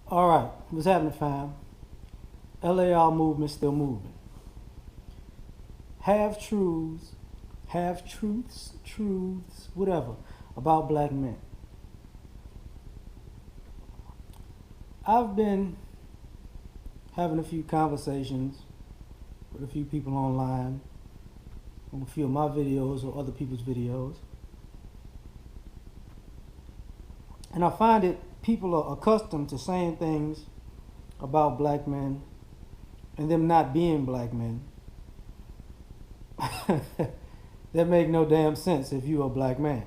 All right, what's happening, fam? L.A.R. movement still moving. Half truths, half truths, whatever, about black men. I've been having a few conversations with a few people online on a few of my videos or other people's videos. And I find it people are accustomed to saying things about black men and them not being black men that make no damn sense if you're a black man.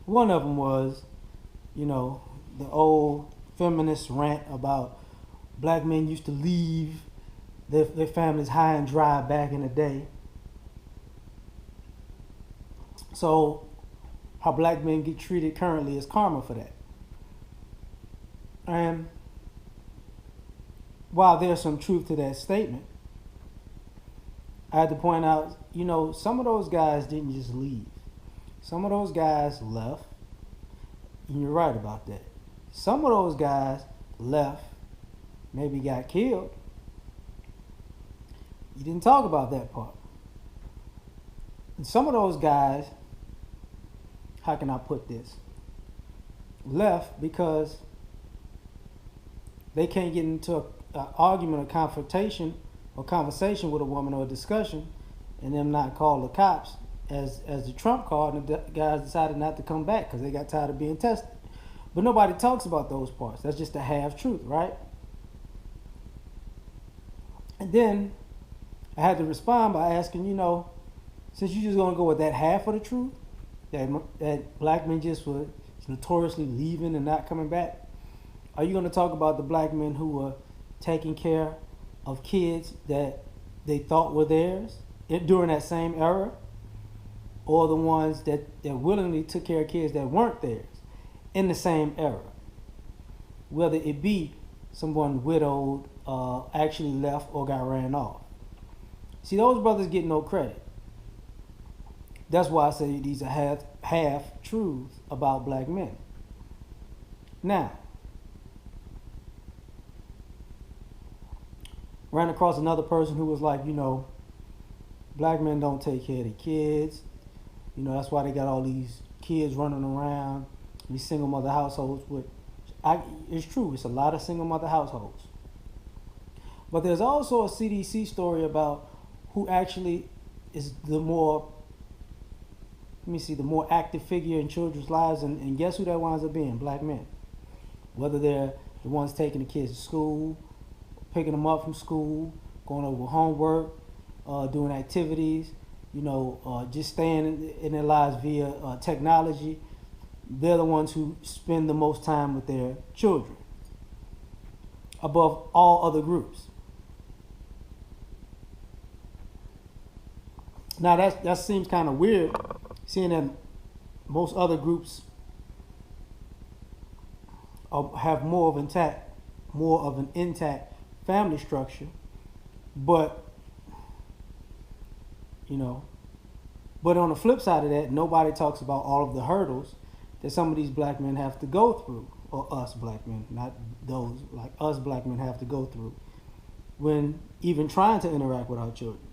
One of them was, the old feminist rant about black men used to leave their families high and dry back in the day. So how black men get treated currently is karma for that. And while there's some truth to that statement, I had to point out, some of those guys didn't just leave. Some of those guys left, and you're right about that. Some of those guys left, maybe got killed. You didn't talk about that part. And some of those guys, how can I put this? Left because they can't get into an argument or confrontation or conversation with a woman or a discussion and them not call the cops as the trump card, and the guys decided not to come back because they got tired of being tested. But nobody talks about those parts. That's just a half truth, right? And then I had to respond by asking, since you're just going to go with that half of the truth, that black men just were notoriously leaving and not coming back, are you going to talk about the black men who were taking care of kids that they thought were theirs during that same era, or the ones that willingly took care of kids that weren't theirs in the same era, whether it be someone widowed, actually left, or got ran off? See, those brothers get no credit. That's why I say these are half truths about black men. Now, ran across another person who was like, black men don't take care of their kids. That's why they got all these kids running around, these single mother households. It's true, it's a lot of single mother households. But there's also a CDC story about who actually is the more active figure in children's lives, and guess who that winds up being? Black men. Whether they're the ones taking the kids to school, picking them up from school, going over homework, doing activities, just staying in their lives via technology. They're the ones who spend the most time with their children above all other groups. Now that seems kind of weird, seeing that most other groups have more of an intact family structure, but but on the flip side of that, nobody talks about all of the hurdles that some of these black men have to go through, or us black men, not those, like us black men have to go through when even trying to interact with our children.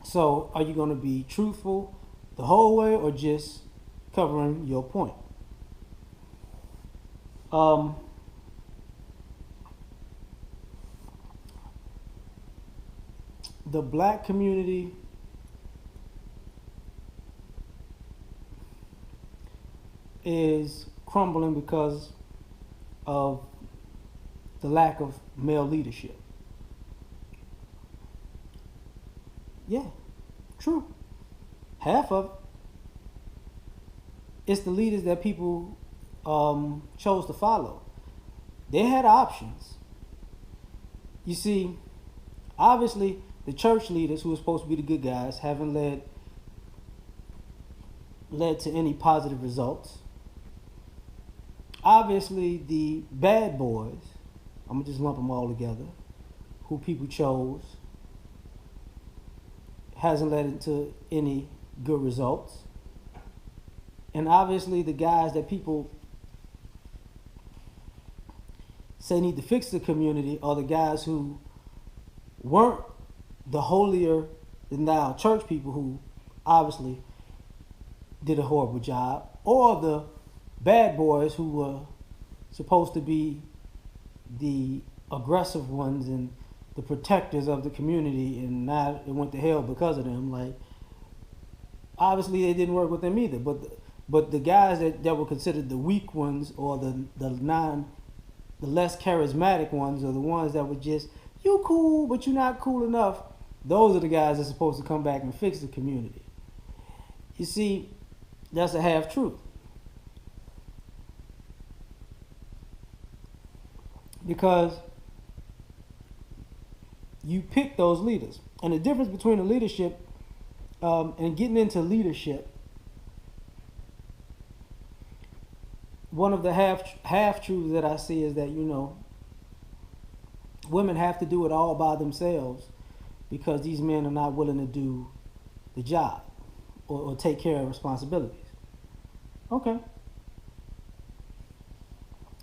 So are you going to be truthful the whole way, or just covering your point? The black community is crumbling because of the lack of male leadership. Yeah, true. Half of it. It's the leaders that people chose to follow. They had options. You see, obviously, the church leaders, who are supposed to be the good guys, haven't led to any positive results. Obviously, the bad boys, I'm going to just lump them all together, who people chose, hasn't led into any good results. And obviously, the guys that people say need to fix the community are the guys who weren't the holier than thou church people who obviously did a horrible job, or the bad boys who were supposed to be the aggressive ones and the protectors of the community, and now it went to hell because of them. Like, obviously they didn't work with them either. But the guys that were considered the weak ones, or the less charismatic ones, or the ones that were just, you cool but you're not cool enough, those are the guys that's supposed to come back and fix the community. You see, that's a half truth. Because you pick those leaders. And the difference between the leadership and getting into leadership, one of the half truths that I see is that, women have to do it all by themselves because these men are not willing to do the job or take care of responsibilities. Okay.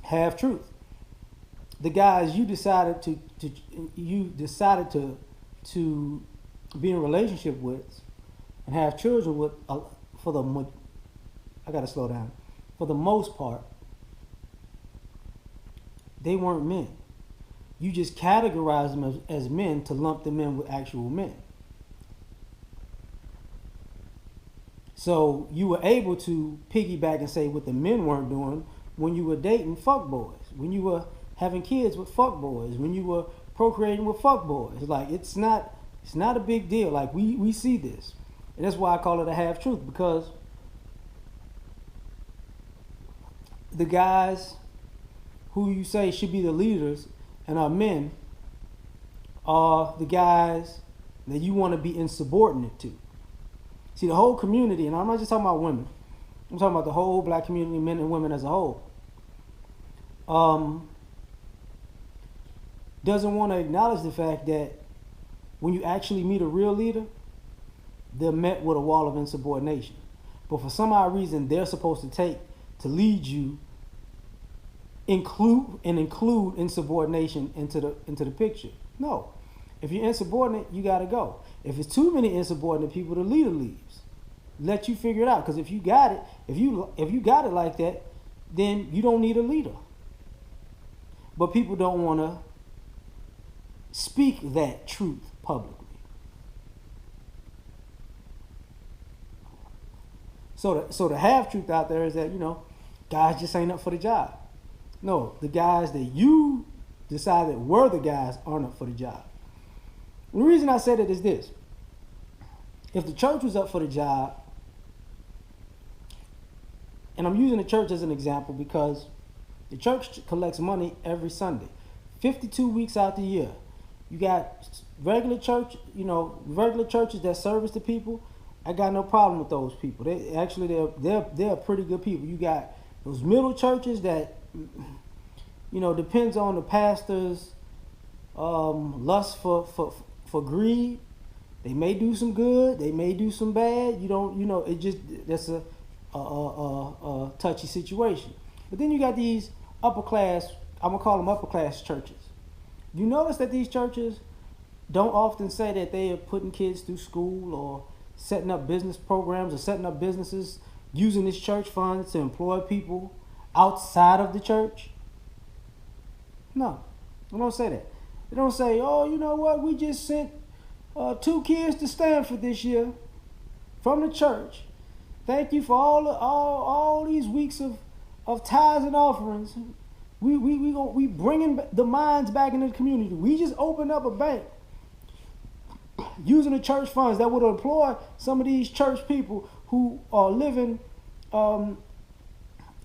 Half truth. The guys you decided to be in a relationship with and have children with, I gotta slow down. For the most part, they weren't men. You just categorized them as men to lump them in with actual men. So you were able to piggyback and say what the men weren't doing when you were dating fuck boys, when you were having kids with fuck boys, when you were procreating with fuck boys. Like, it's not a big deal. Like, we see this. And that's why I call it a half truth, because the guys who you say should be the leaders and are men are the guys that you want to be insubordinate to. See, the whole community, and I'm not just talking about women, I'm talking about the whole black community, men and women as a whole, doesn't want to acknowledge the fact that when you actually meet a real leader, they're met with a wall of insubordination. But for some odd reason, they're supposed to lead you, include insubordination into the picture. No. If you're insubordinate, you got to go. If it's too many insubordinate people, the leader leaves. Let you figure it out. Because if you got it, if you got it like that, then you don't need a leader. But people don't want to speak that truth publicly. So the half truth out there is that, guys just ain't up for the job. No, the guys that you decided were the guys aren't up for the job. And the reason I said it is this. If the church was up for the job, and I'm using the church as an example because the church collects money every Sunday, 52 weeks out the year. You got regular church, regular churches that service the people. I got no problem with those people. They're pretty good people. You got those middle churches that, depends on the pastor's lust for greed. They may do some good, they may do some bad. That's a touchy situation. But then you got these upper class, I'm gonna call them upper class churches. You notice that these churches don't often say that they are putting kids through school or setting up business programs or setting up businesses using this church funds to employ people outside of the church. No, they don't say that. They don't say, oh, you know what, we just sent 2 kids to Stanford this year from the church. Thank you for all these weeks of tithes and offerings. We bringing the minds back into the community. We just opened up a bank using the church funds that would employ some of these church people who are living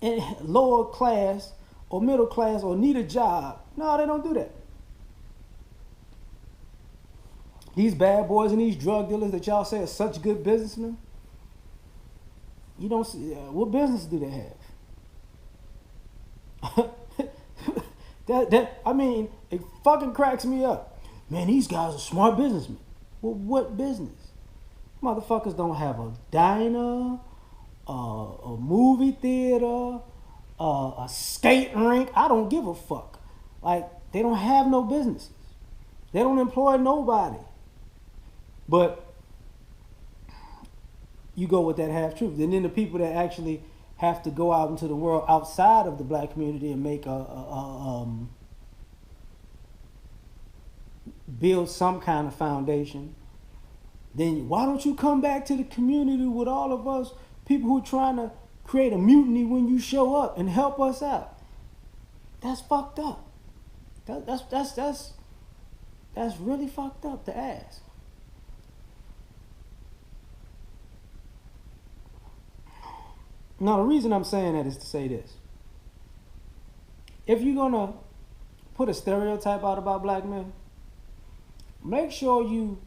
in lower class or middle class or need a job. No, they don't do that. These bad boys and these drug dealers that y'all say are such good businessmen, you don't see, what business do they have? It fucking cracks me up. Man, these guys are smart businessmen. Well, what business? Motherfuckers don't have a diner, a movie theater, a skate rink. I don't give a fuck. Like, they don't have no businesses. They don't employ nobody. But you go with that half truth. And then the people that actually have to go out into the world outside of the black community and make build some kind of foundation, then why don't you come back to the community with all of us people who are trying to create a mutiny when you show up and help us out? That's fucked up. That's really fucked up to ask. Now, the reason I'm saying that is to say this. If you're going to put a stereotype out about black men, make sure you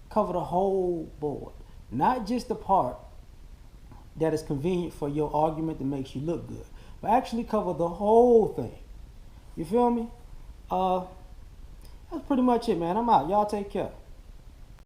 cover the whole board. Not just the part that is convenient for your argument that makes you look good, but actually cover the whole thing. You feel me? That's pretty much it, man. I'm out. Y'all take care.